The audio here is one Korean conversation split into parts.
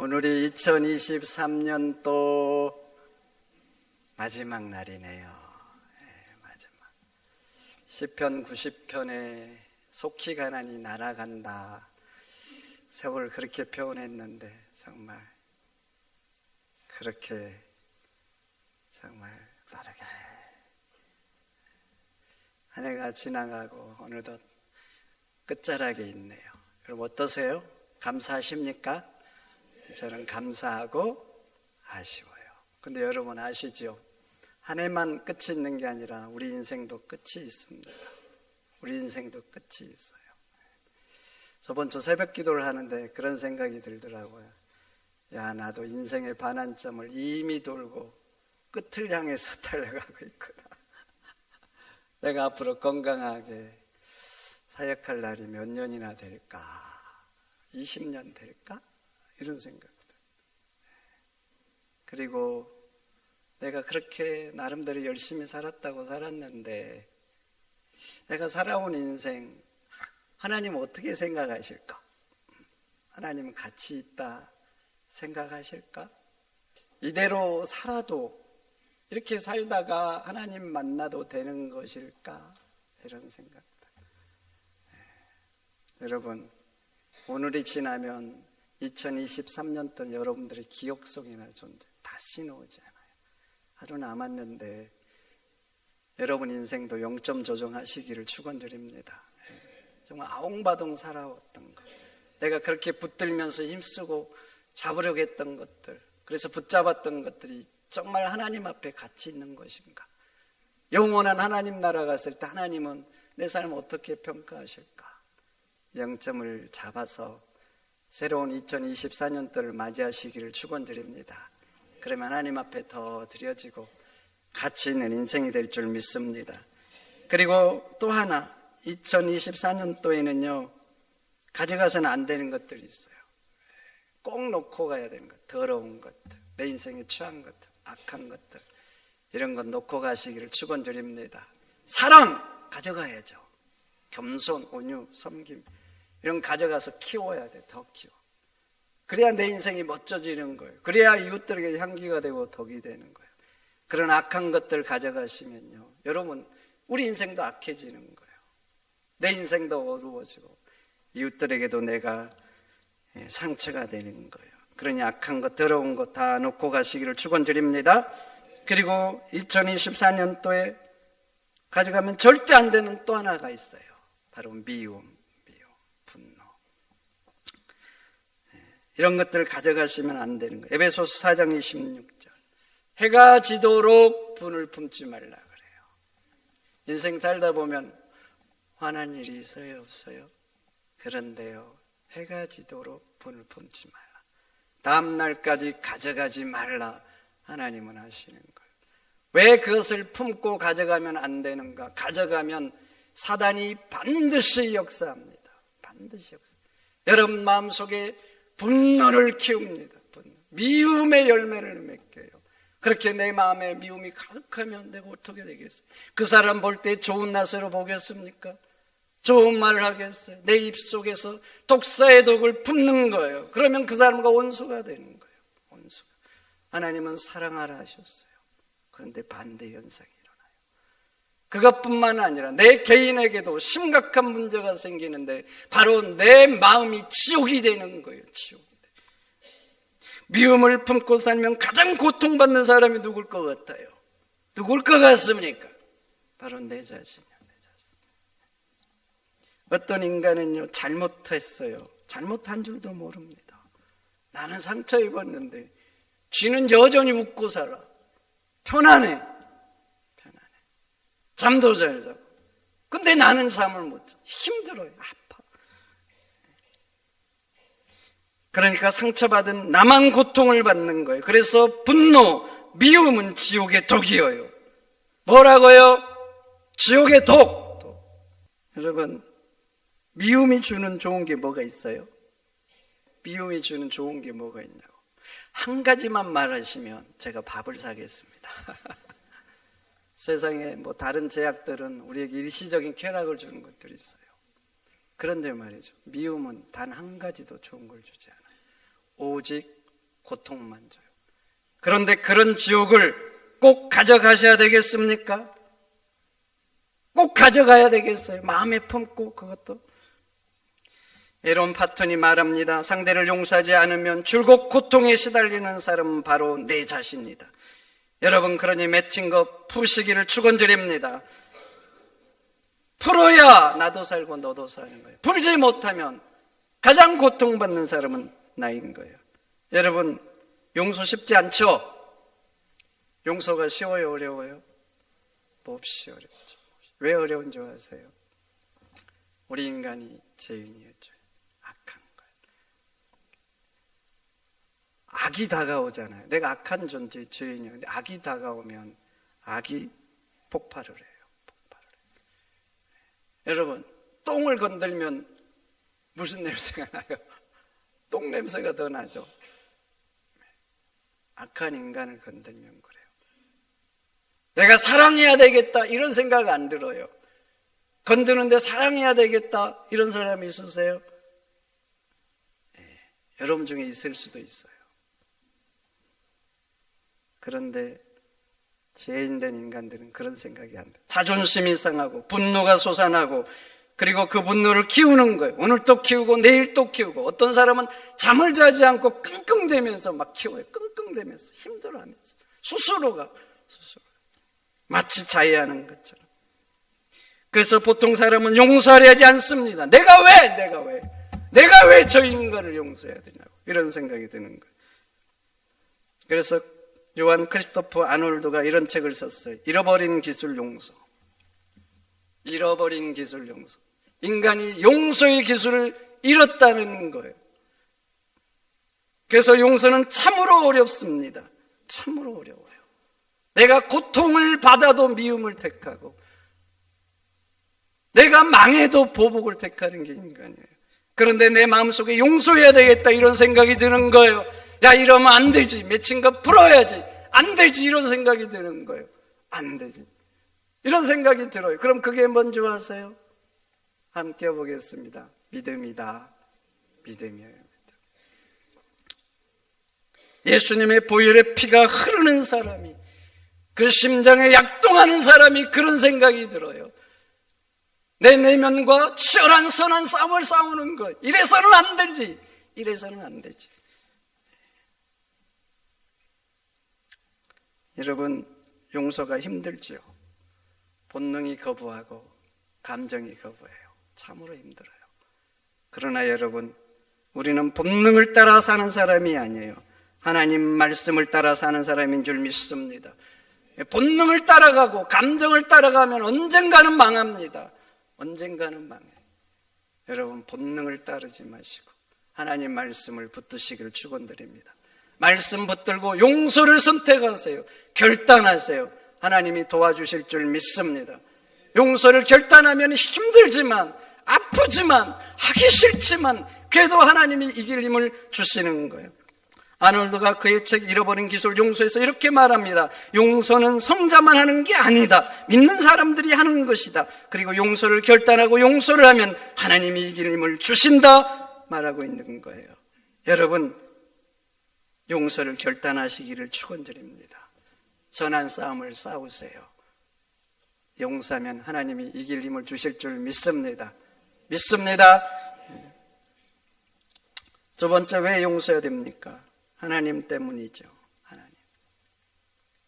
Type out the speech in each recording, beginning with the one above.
오늘이 2023년도 마지막 날이네요. 마지막. 시편 90편에 속히 가나니 날아간다. 세월을 그렇게 표현했는데 정말 그렇게 정말 빠르게 한 해가 지나가고 어느덧 끝자락에 있네요. 여러분 어떠세요? 감사하십니까? 저는 감사하고 아쉬워요. 근데 여러분 아시죠? 한 해만 끝이 있는 게 아니라 우리 인생도 끝이 있습니다. 우리 인생도 끝이 있어요. 저번 주 새벽 기도를 하는데 그런 생각이 들더라고요. 야, 나도 인생의 반환점을 이미 돌고 끝을 향해서 달려가고 있구나. 내가 앞으로 건강하게 사역할 날이 몇 년이나 될까? 20년 될까? 이런 생각들. 그리고 내가 그렇게 나름대로 열심히 살았다고 살았는데 내가 살아온 인생 하나님 어떻게 생각하실까? 하나님은 가치 있다 생각하실까? 이대로 살아도 이렇게 살다가 하나님 만나도 되는 것일까? 이런 생각들. 여러분 오늘이 지나면 2023년도 여러분들의 기억 속이나 존재 다시는 오지 않아요. 하루 남았는데 여러분 인생도 0점 조정하시기를 축원드립니다. 정말 아웅바둥 살아왔던 것, 내가 그렇게 붙들면서 힘쓰고 잡으려고 했던 것들, 그래서 붙잡았던 것들이 정말 하나님 앞에 가치 있는 것인가? 영원한 하나님 나라 갔을 때 하나님은 내 삶을 어떻게 평가하실까? 0점을 잡아서 새로운 2024년도를 맞이하시기를 축원드립니다. 그러면 하나님 앞에 더 드려지고 가치 있는 인생이 될 줄 믿습니다. 그리고 또 하나 2024년도에는요 가져가서는 안 되는 것들이 있어요. 꼭 놓고 가야 되는 것, 더러운 것들, 내 인생에 취한 것들, 악한 것들, 이런 것 놓고 가시기를 축원드립니다. 사랑 가져가야죠. 겸손, 온유, 섬김 이런 거 가져가서 키워야 돼. 더 키워. 그래야 내 인생이 멋져지는 거예요. 그래야 이웃들에게 향기가 되고 덕이 되는 거예요. 그런 악한 것들 가져가시면요 여러분 우리 인생도 악해지는 거예요. 내 인생도 어두워지고 이웃들에게도 내가 상처가 되는 거예요. 그러니 악한 것, 더러운 것 다 놓고 가시기를 축원드립니다. 그리고 2024년도에 가져가면 절대 안 되는 또 하나가 있어요. 바로 미움, 분노. 이런 것들을 가져가시면 안 되는 거예요. 에베소서 4장 26절. 해가 지도록 분을 품지 말라 그래요. 인생 살다 보면 화난 일이 있어요, 없어요? 그런데요, 해가 지도록 분을 품지 말라. 다음 날까지 가져가지 말라. 하나님은 하시는 거예요. 왜 그것을 품고 가져가면 안 되는가? 가져가면 사단이 반드시 역사합니다. 반드시 역사. 여러분 마음속에 분노를 키웁니다. 분노. 미움의 열매를 맺게요. 그렇게 내 마음에 미움이 가득하면 내가 어떻게 되겠어요? 그 사람 볼 때 좋은 낯으로 보겠습니까? 좋은 말을 하겠어요? 내 입속에서 독사의 독을 품는 거예요. 그러면 그 사람과 원수가 되는 거예요. 원수가. 하나님은 사랑하라 하셨어요. 그런데 반대 현상이 일어나요. 그것뿐만 아니라 내 개인에게도 심각한 문제가 생기는데 바로 내 마음이 지옥이 되는 거예요. 지옥이 돼. 미움을 품고 살면 가장 고통받는 사람이 누굴 것 같아요? 누굴 것 같습니까? 바로 내 자신이야. 어떤 인간은요 잘못했어요. 잘못한 줄도 모릅니다. 나는 상처 입었는데 쥐는 여전히 웃고 살아. 편안해. 잠도 잘 자고. 근데 나는 잠을 못 자. 힘들어요. 아파. 그러니까 상처받은 나만 고통을 받는 거예요. 그래서 분노, 미움은 지옥의 독이에요. 뭐라고요? 지옥의 독. 여러분 미움이 주는 좋은 게 뭐가 있어요? 미움이 주는 좋은 게 뭐가 있냐고. 한 가지만 말하시면 제가 밥을 사겠습니다. 세상에 뭐 다른 제약들은 우리에게 일시적인 쾌락을 주는 것들이 있어요. 그런데 말이죠, 미움은 단 한 가지도 좋은 걸 주지 않아요. 오직 고통만 줘요. 그런데 그런 지옥을 꼭 가져가셔야 되겠습니까? 꼭 가져가야 되겠어요? 마음에 품고 그것도. 에론 파톤이 말합니다. 상대를 용서하지 않으면 줄곧 고통에 시달리는 사람은 바로 내 자신이다. 여러분, 그러니 맺힌 것 푸시기를 축원드립니다. 풀어야 나도 살고 너도 사는 거예요. 풀지 못하면 가장 고통받는 사람은 나인 거예요. 여러분, 용서 쉽지 않죠? 용서가 쉬워요, 어려워요? 몹시 어렵죠. 왜 어려운 줄 아세요? 우리 인간이 죄인이었죠. 악한 거예요. 악이 다가오잖아요. 내가 악한 존재, 죄인이에요. 근데 악이 다가오면 악이 폭발을 해요. 여러분, 똥을 건들면 무슨 냄새가 나요? 똥 냄새가 더 나죠. 악한 인간을 건들면 그래요. 내가 사랑해야 되겠다 이런 생각 안 들어요. 건드는데 사랑해야 되겠다 이런 사람이 있으세요? 네, 여러분 중에 있을 수도 있어요. 그런데 죄인된 인간들은 그런 생각이 안 돼요. 자존심이 상하고 분노가 솟아나고, 그리고 그 분노를 키우는 거예요. 오늘 또 키우고 내일 또 키우고, 어떤 사람은 잠을 자지 않고 끙끙대면서 막 키워요. 끙끙대면서 힘들어하면서 스스로가 마치 자해하는 것처럼. 그래서 보통 사람은 용서하려 하지 않습니다. 내가 왜 저 인간을 용서해야 되냐고 이런 생각이 드는 거예요. 그래서 요한 크리스토퍼 아놀드가 이런 책을 썼어요. 잃어버린 기술 용서. 잃어버린 기술 용서. 인간이 용서의 기술을 잃었다는 거예요. 그래서 용서는 참으로 어렵습니다. 참으로 어려워요. 내가 고통을 받아도 미움을 택하고, 내가 망해도 보복을 택하는 게 인간이에요. 그런데 내 마음속에 용서해야 되겠다 이런 생각이 드는 거예요. 야, 이러면 안 되지. 맺힌 거 풀어야지. 안 되지. 이런 생각이 드는 거예요. 안 되지. 이런 생각이 들어요. 그럼 그게 뭔지 아세요? 함께 보겠습니다. 믿음이다. 믿음이에요. 예수님의 보혈의 피가 흐르는 사람이, 그 심장에 약동하는 사람이 그런 생각이 들어요. 내 내면과 치열한 선한 싸움을 싸우는 것. 이래서는 안 되지. 이래서는 안 되지. 여러분, 용서가 힘들지요. 본능이 거부하고 감정이 거부해요. 참으로 힘들어요. 그러나 여러분, 우리는 본능을 따라 사는 사람이 아니에요. 하나님 말씀을 따라 사는 사람인 줄 믿습니다. 본능을 따라가고 감정을 따라가면 언젠가는 망합니다. 언젠가는 망해요. 여러분, 본능을 따르지 마시고 하나님 말씀을 붙드시기를 축원드립니다. 말씀 붙들고 용서를 선택하세요. 결단하세요. 하나님이 도와주실 줄 믿습니다. 용서를 결단하면 힘들지만, 아프지만, 하기 싫지만 그래도 하나님이 이길 힘을 주시는 거예요. 아놀드가 그의 책 잃어버린 기술 용서에서 이렇게 말합니다. 용서는 성자만 하는 게 아니다. 믿는 사람들이 하는 것이다. 그리고 용서를 결단하고 용서를 하면 하나님이 이길 힘을 주신다 말하고 있는 거예요. 여러분, 용서를 결단하시기를 축원드립니다. 선한 싸움을 싸우세요. 용서하면 하나님이 이길 힘을 주실 줄 믿습니다. 믿습니다. 두 번째, 왜 용서해야 됩니까? 하나님 때문이죠.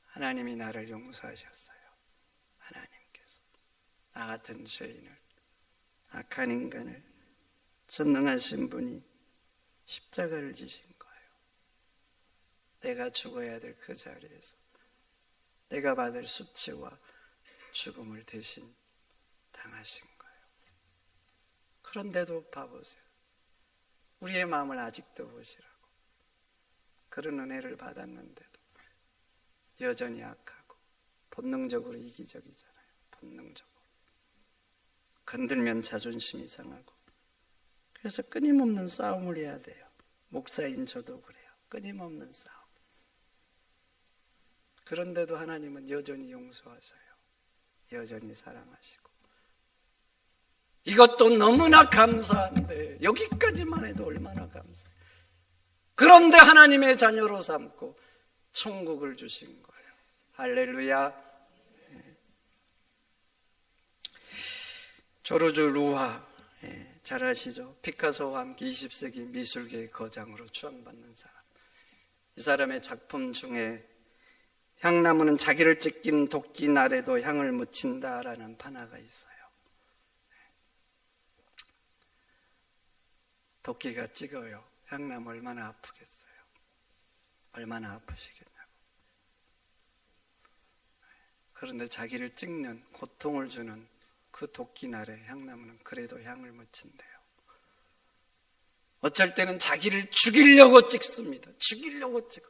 하나님이 나를 용서하셨어요. 하나님께서 나 같은 죄인을, 악한 인간을 전능하신 분이 십자가를 지신 거예요. 내가 죽어야 될 그 자리에서 내가 받을 수치와 죽음을 대신 당하신 거예요. 그런데도 봐보세요. 우리의 마음을 아직도 보시라고. 그런 은혜를 받았는데도 여전히 악하고 본능적으로 이기적이잖아요. 본능적으로. 건들면 자존심이 상하고. 그래서 끊임없는 싸움을 해야 돼요. 목사인 저도 그래요. 끊임없는 싸움. 그런데도 하나님은 여전히 용서하셔요. 여전히 사랑하시고. 이것도 너무나 감사한데, 여기까지만 해도 얼마나 감사해요. 그런데 하나님의 자녀로 삼고 천국을 주신 거예요. 할렐루야. 조르주 루하, 잘 아시죠? 피카소와 함께 20세기 미술계의 거장으로 추앙받는 사람. 이 사람의 작품 중에 향나무는 자기를 찢긴 도끼 날에도 향을 묻힌다라는 판화가 있어요. 도끼가 찍어요. 향나무 얼마나 아프겠어요? 얼마나 아프시겠냐고. 그런데 자기를 찍는, 고통을 주는 그 도끼 날에 향나무는 그래도 향을 묻힌대요. 어쩔 때는 자기를 죽이려고 찍습니다. 죽이려고 찍어.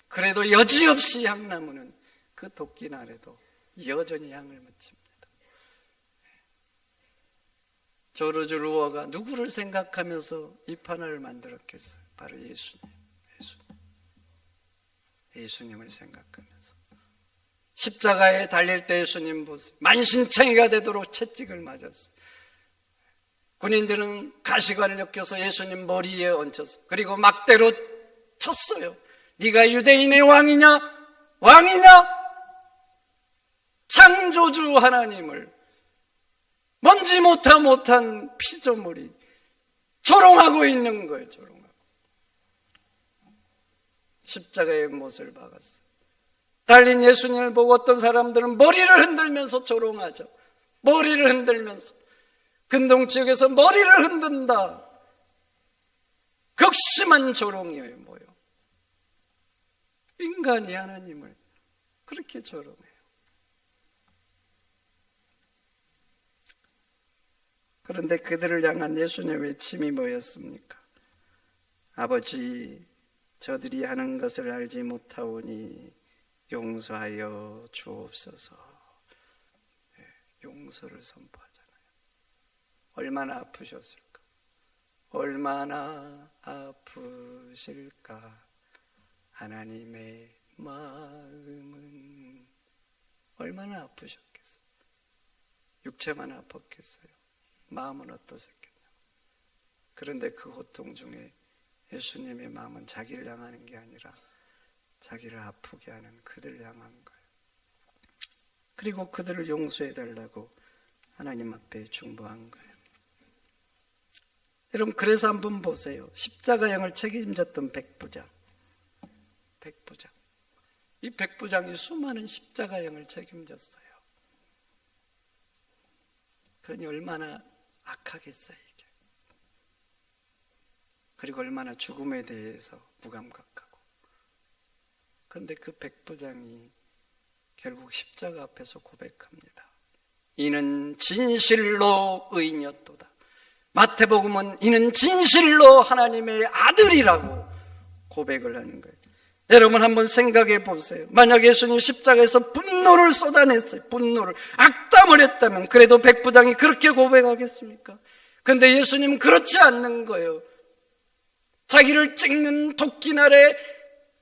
그래도 여지없이 향나무는 그 도끼 날에도 여전히 향을 묻힙니다. 조르주 루어가 누구를 생각하면서 이 판화를 만들었겠어요? 바로 예수님을 생각하면서. 십자가에 달릴 때 예수님 보세요. 만신창이가 되도록 채찍을 맞았어요. 군인들은 가시관을 엮여서 예수님 머리에 얹혔어요. 그리고 막대로 쳤어요. 네가 유대인의 왕이냐? 왕이냐? 창조주 하나님을 먼지 못한 피조물이 조롱하고 있는 거예요. 조롱하고. 십자가의 못을 박았어요. 달린 예수님을 보고 어떤 사람들은 머리를 흔들면서 조롱하죠. 머리를 흔들면서. 근동지역에서 머리를 흔든다. 극심한 조롱이에요. 뭐요? 인간이 하나님을 그렇게 조롱해요. 그런데 그들을 향한 예수님의 외침이 뭐였습니까? 아버지, 저들이 하는 것을 알지 못하오니 용서하여 주옵소서. 용서를 선포하잖아요. 얼마나 아프셨을까? 얼마나 아프실까? 하나님의 마음은 얼마나 아프셨겠어요? 육체만 아팠겠어요? 마음은 어떠셨겠냐? 그런데 그 고통 중에 예수님의 마음은 자기를 향하는 게 아니라 자기를 아프게 하는 그들을 향한 거예요. 그리고 그들을 용서해달라고 하나님 앞에 중보한 거예요. 여러분, 그래서 한번 보세요. 십자가형을 책임졌던 백부장. 이 백부장이 수많은 십자가형을 책임졌어요. 그러니 얼마나 악하겠어요, 이게. 그리고 얼마나 죽음에 대해서 무감각하고. 그런데 그 백부장이 결국 십자가 앞에서 고백합니다. 이는 진실로 의인이었도다. 마태복음은 이는 진실로 하나님의 아들이라고 고백을 하는 거예요. 여러분 한번 생각해 보세요. 만약 예수님 십자가에서 분노를 쏟아냈어요. 분노를 악담을 했다면 그래도 백부장이 그렇게 고백하겠습니까? 그런데 예수님은 그렇지 않는 거예요. 자기를 찍는 도끼날에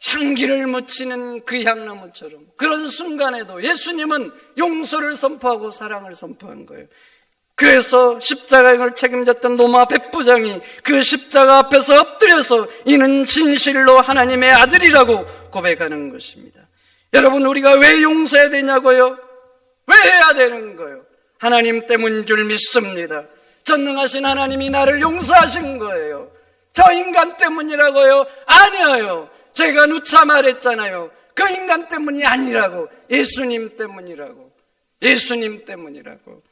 향기를 묻히는 그 향나무처럼 그런 순간에도 예수님은 용서를 선포하고 사랑을 선포한 거예요. 그래서 십자가를 책임졌던 로마 백부장이 그 십자가 앞에서 엎드려서 이는 진실로 하나님의 아들이라고 고백하는 것입니다. 여러분, 우리가 왜 용서해야 되냐고요? 왜 해야 되는 거예요? 하나님 때문인 줄 믿습니다. 전능하신 하나님이 나를 용서하신 거예요. 저 인간 때문이라고요? 아니에요. 제가 누차 말했잖아요. 그 인간 때문이 아니라고. 예수님 때문이라고. 예수님 때문이라고.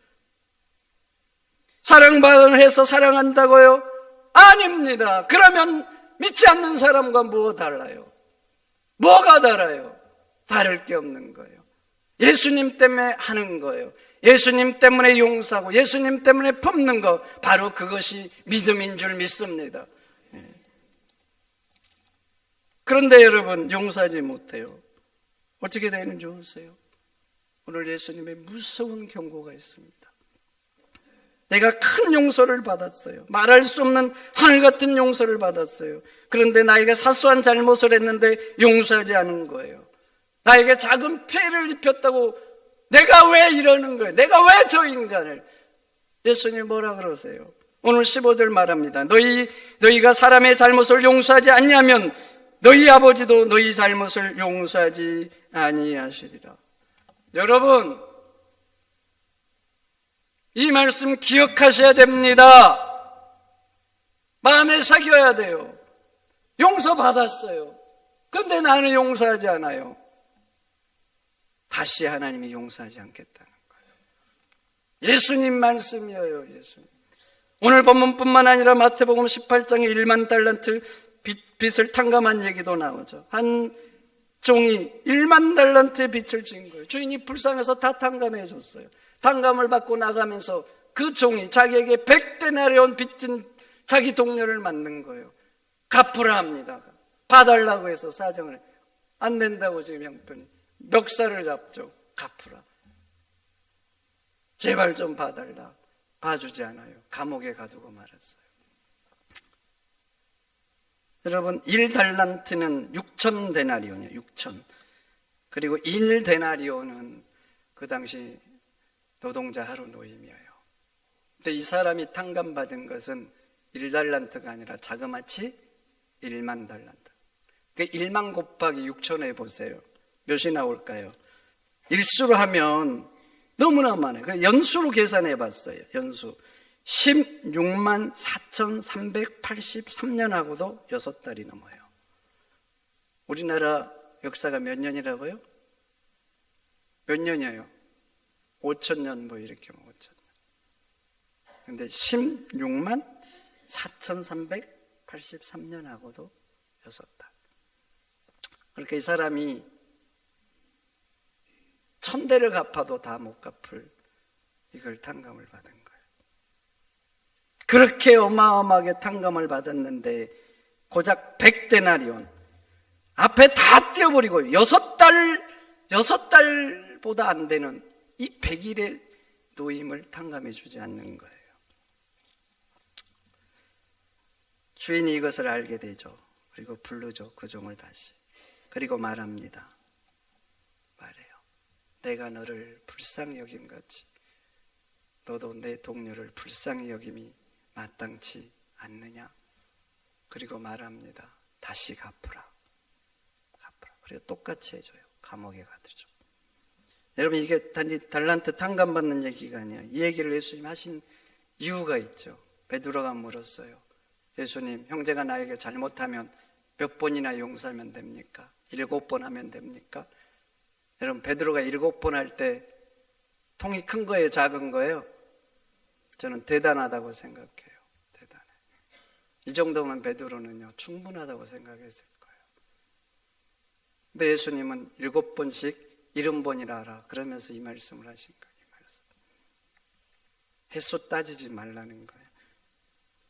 사랑받은 해서 사랑한다고요? 아닙니다. 그러면 믿지 않는 사람과 뭐가 달라요? 뭐가 달라요? 다를 게 없는 거예요. 예수님 때문에 하는 거예요. 예수님 때문에 용서하고 예수님 때문에 품는 거, 바로 그것이 믿음인 줄 믿습니다. 그런데 여러분, 용서하지 못해요. 어떻게 되는 줄 아세요? 오늘 예수님의 무서운 경고가 있습니다. 내가 큰 용서를 받았어요. 말할 수 없는 하늘 같은 용서를 받았어요. 그런데 나에게 사소한 잘못을 했는데 용서하지 않은 거예요. 나에게 작은 피해를 입혔다고 내가 왜 이러는 거예요? 내가 왜 저 인간을? 예수님 뭐라 그러세요? 오늘 15절 말합니다. 너희가 사람의 잘못을 용서하지 않냐면 너희 아버지도 너희 잘못을 용서하지 아니하시리라. 여러분, 이 말씀 기억하셔야 됩니다. 마음에 새겨야 돼요. 용서받았어요. 근데 나는 용서하지 않아요. 다시 하나님이 용서하지 않겠다는 거예요. 예수님 말씀이에요. 예수님. 오늘 본문뿐만 아니라 마태복음 18장에 1만 달란트 빚을 탕감한 얘기도 나오죠. 한 종이 1만 달란트의 빚을 진 거예요. 주인이 불쌍해서 다 탕감해 줬어요. 탕감을 받고 나가면서 그 종이 자기에게 100데나리온 빚진 자기 동료를 만난 거예요. 갚으라 합니다. 봐달라고 해서 사정을 안 된다고 지금 형편이 멱살을 잡죠. 갚으라. 제발 좀 봐달라. 봐주지 않아요. 감옥에 가두고 말았어요. 여러분, 1달란트는 6,000데나리온이에요. 6,000. 그리고 1데나리온은 그 당시 노동자 하루 노임이에요. 근데 이 사람이 탕감받은 것은 1달란트가 아니라 자그마치 1만 달란트. 그 1만 곱하기 6,000 해보세요. 몇이 나올까요? 일수로 하면 너무나 많아요. 그래서 연수로 계산해 봤어요. 연수. 16만 4,383년하고도 6달이 넘어요. 우리나라 역사가 몇 년이라고요? 몇 년이에요? 5,000년 뭐 이렇게 5,000년. 근데 16만 4,383년하고도 6달. 그러니까 이 사람이 1,000대를 갚아도 다 못 갚을 이걸 탕감을 받은 거예요. 그렇게 어마어마하게 탕감을 받았는데 고작 100데나리온 앞에 다 떼어버리고 6달보다 안 되는 이 100일의 노임을 탕감해 주지 않는 거예요. 주인이 이것을 알게 되죠. 그리고 부르죠. 그 종을 다시. 그리고 말합니다. 말해요. 내가 너를 불쌍히 여긴 같이 너도 내 동료를 불쌍히 여김이 마땅치 않느냐? 그리고 말합니다. 다시 갚으라. 그리고 똑같이 해줘요. 감옥에 가두죠. 여러분, 이게 단지 달란트 탕감받는 얘기가 아니에요. 이 얘기를 예수님 하신 이유가 있죠. 베드로가 물었어요. 예수님, 형제가 나에게 잘못하면 몇 번이나 용서하면 됩니까? 7번 하면 됩니까? 여러분, 베드로가 7번 할 때 통이 큰 거예요? 작은 거예요? 저는 대단하다고 생각해요. 대단해. 이 정도면 베드로는요, 충분하다고 생각했을 거예요. 근데 예수님은 7번씩 70번이라 하라. 그러면서 이 말씀을 하신 거예요. 이 말씀. 횟수 따지지 말라는 거예요.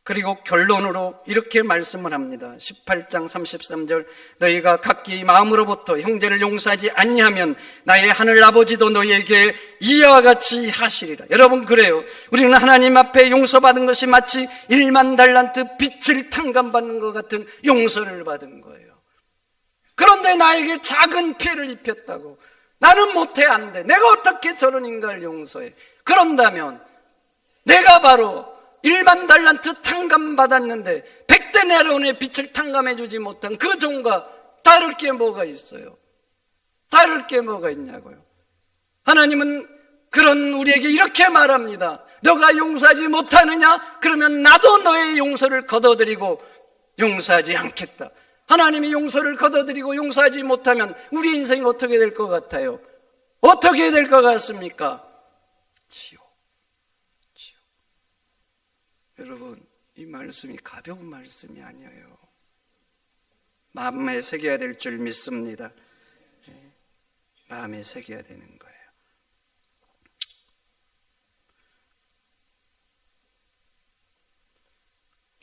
그리고 결론으로 이렇게 말씀을 합니다. 18장 33절 너희가 각기 마음으로부터 형제를 용서하지 아니하면 나의 하늘 아버지도 너희에게 이와 같이 하시리라. 여러분, 그래요. 우리는 하나님 앞에 용서받은 것이 마치 1만 달란트 빚을 탕감받는 것 같은 용서를 받은 거예요. 그런데 나에게 작은 피해를 입혔다고. 나는 못해, 안 돼. 내가 어떻게 저런 인간을 용서해? 그런다면 내가 바로 1만 달란트 탕감받았는데 100데나리온의 빚을 탕감해주지 못한 그 종과 다를 게 뭐가 있어요? 다를 게 뭐가 있냐고요? 하나님은 그런 우리에게 이렇게 말합니다. 너가 용서하지 못하느냐? 그러면 나도 너의 용서를 거둬들이고 용서하지 않겠다. 하나님이 용서를 거둬들이고 용서하지 못하면 우리 인생이 어떻게 될 것 같아요? 어떻게 될 것 같습니까? 지옥. 여러분, 이 말씀이 가벼운 말씀이 아니에요. 마음에 새겨야 될 줄 믿습니다. 마음에 새겨야 되는 거예요.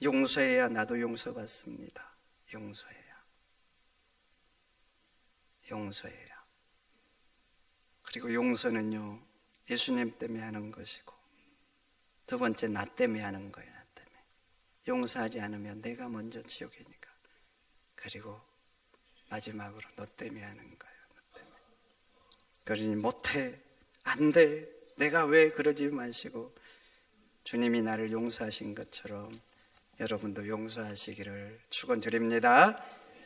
용서해야 나도 용서받습니다. 용서해야. 그리고 용서는요, 예수님 때문에 하는 것이고, 두 번째, 나 때문에 하는 거예요. 나 때문에. 용서하지 않으면 내가 먼저 지옥이니까. 그리고 마지막으로 너 때문에 하는 거예요. 너 때문에. 그러니 못해, 안 돼, 내가 왜 그러지 마시고 주님이 나를 용서하신 것처럼 여러분도 용서하시기를 축원드립니다.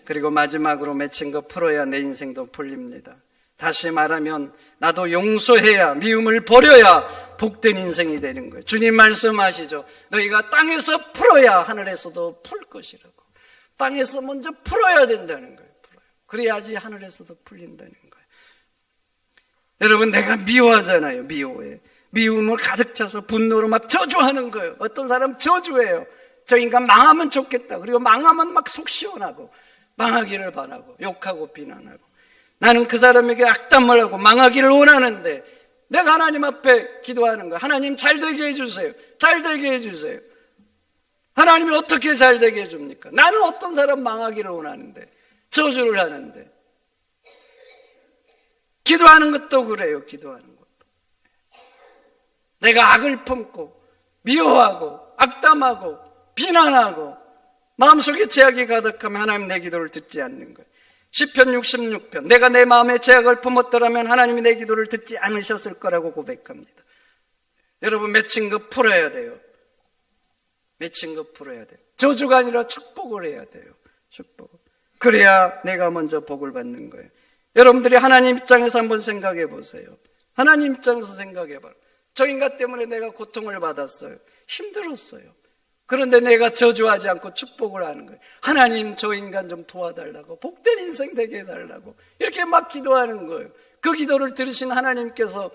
그리고 마지막으로 맺힌 거 풀어야 내 인생도 풀립니다. 다시 말하면 나도 용서해야, 미움을 버려야 복된 인생이 되는 거예요. 주님 말씀하시죠. 너희가 땅에서 풀어야 하늘에서도 풀 것이라고. 땅에서 먼저 풀어야 된다는 거예요. 그래야지 하늘에서도 풀린다는 거예요. 여러분, 내가 미워하잖아요. 미워해. 미움을 가득 차서 분노로 막 저주하는 거예요. 어떤 사람 저주해요. 저 인간 망하면 좋겠다. 그리고 망하면 막 속 시원하고 망하기를 바라고 욕하고 비난하고. 나는 그 사람에게 악담을 하고 망하기를 원하는데 내가 하나님 앞에 기도하는 거야. 하나님 잘 되게 해주세요. 잘 되게 해주세요. 하나님이 어떻게 잘 되게 해줍니까? 나는 어떤 사람 망하기를 원하는데 저주를 하는데. 기도하는 것도 그래요. 기도하는 것도. 내가 악을 품고 미워하고 악담하고 비난하고 마음속에 죄악이 가득하면 하나님 내 기도를 듣지 않는 거예요. 시편 66편, 내가 내 마음에 죄악을 품었더라면 하나님이 내 기도를 듣지 않으셨을 거라고 고백합니다. 여러분, 맺힌 거 풀어야 돼요. 맺힌 거 풀어야 돼요. 저주가 아니라 축복을 해야 돼요. 축복. 그래야 내가 먼저 복을 받는 거예요. 여러분들이 하나님 입장에서 한번 생각해 보세요. 하나님 입장에서 생각해 봐요. 저 인간 때문에 내가 고통을 받았어요. 힘들었어요. 그런데 내가 저주하지 않고 축복을 하는 거예요. 하나님, 저 인간 좀 도와달라고, 복된 인생 되게 해달라고 이렇게 막 기도하는 거예요. 그 기도를 들으신 하나님께서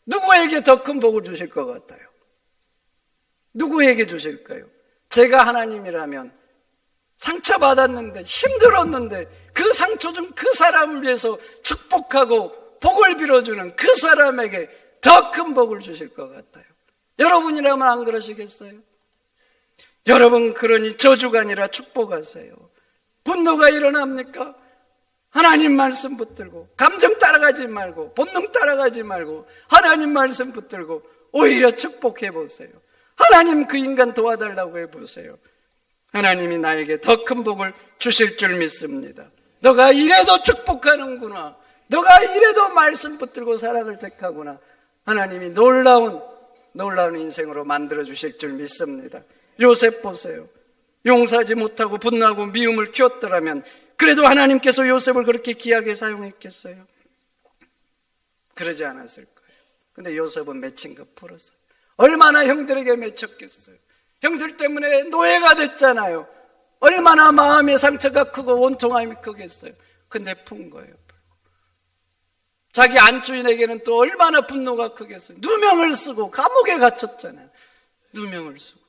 누구에게 더 큰 복을 주실 것 같아요? 누구에게 주실까요? 제가 하나님이라면 상처받았는데 힘들었는데 그 상처 중 그 사람을 위해서 축복하고 복을 빌어주는 그 사람에게 더 큰 복을 주실 것 같아요. 여러분이라면 안 그러시겠어요? 여러분, 그러니 저주가 아니라 축복하세요. 분노가 일어납니까? 하나님 말씀 붙들고 감정 따라가지 말고 본능 따라가지 말고 하나님 말씀 붙들고 오히려 축복해 보세요. 하나님, 그 인간 도와달라고 해보세요. 하나님이 나에게 더 큰 복을 주실 줄 믿습니다. 너가 이래도 축복하는구나. 너가 이래도 말씀 붙들고 사랑을 택하구나. 하나님이 놀라운 인생으로 만들어 주실 줄 믿습니다. 요셉 보세요. 용서하지 못하고 분노하고 미움을 키웠더라면 그래도 하나님께서 요셉을 그렇게 귀하게 사용했겠어요? 그러지 않았을 거예요. 근데 요셉은 맺힌 거 풀었어요. 얼마나 형들에게 맺혔겠어요? 형들 때문에 노예가 됐잖아요. 얼마나 마음의 상처가 크고 원통함이 크겠어요. 근데 푼 거예요. 자기 안주인에게는 또 얼마나 분노가 크겠어요. 누명을 쓰고 감옥에 갇혔잖아요. 누명을 쓰고.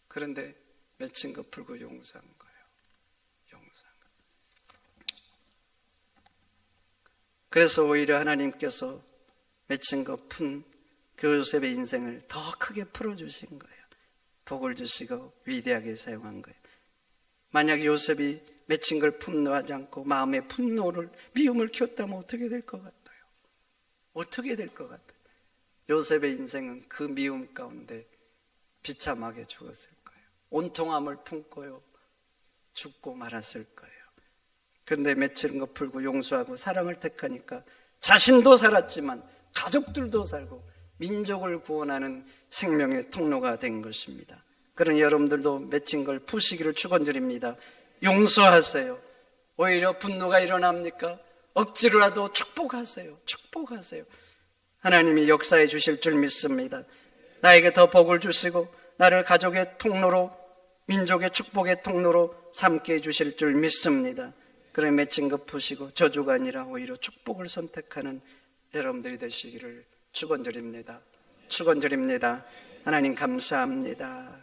그런데 맺힌 거 풀고 용서한 거예요. 용서한 거예요. 그래서 오히려 하나님께서 맺힌 거 푼 그 요셉의 인생을 더 크게 풀어주신 거예요. 복을 주시고 위대하게 사용한 거예요. 만약 요셉이 맺힌 걸 분노하지 않고 마음의 분노를, 미움을 키웠다면 어떻게 될 것 같아요? 어떻게 될 것 같아요? 요셉의 인생은 그 미움 가운데 비참하게 죽었을 거예요. 온통함을 품고요, 죽고 말았을 거예요. 그런데 맺힌 거 풀고 용서하고 사랑을 택하니까 자신도 살았지만 가족들도 살고 민족을 구원하는 생명의 통로가 된 것입니다. 그러니 여러분들도 맺힌 걸 푸시기를 축원드립니다. 용서하세요. 오히려 분노가 일어납니까? 억지로라도 축복하세요. 축복하세요. 하나님이 역사해 주실 줄 믿습니다. 나에게 더 복을 주시고 나를 가족의 통로로, 민족의 축복의 통로로 삼게 해주실 줄 믿습니다. 그래 맺힌 것 푸시고 저주가 아니라 오히려 축복을 선택하는 여러분들이 되시기를 축원드립니다. 축원드립니다. 하나님 감사합니다.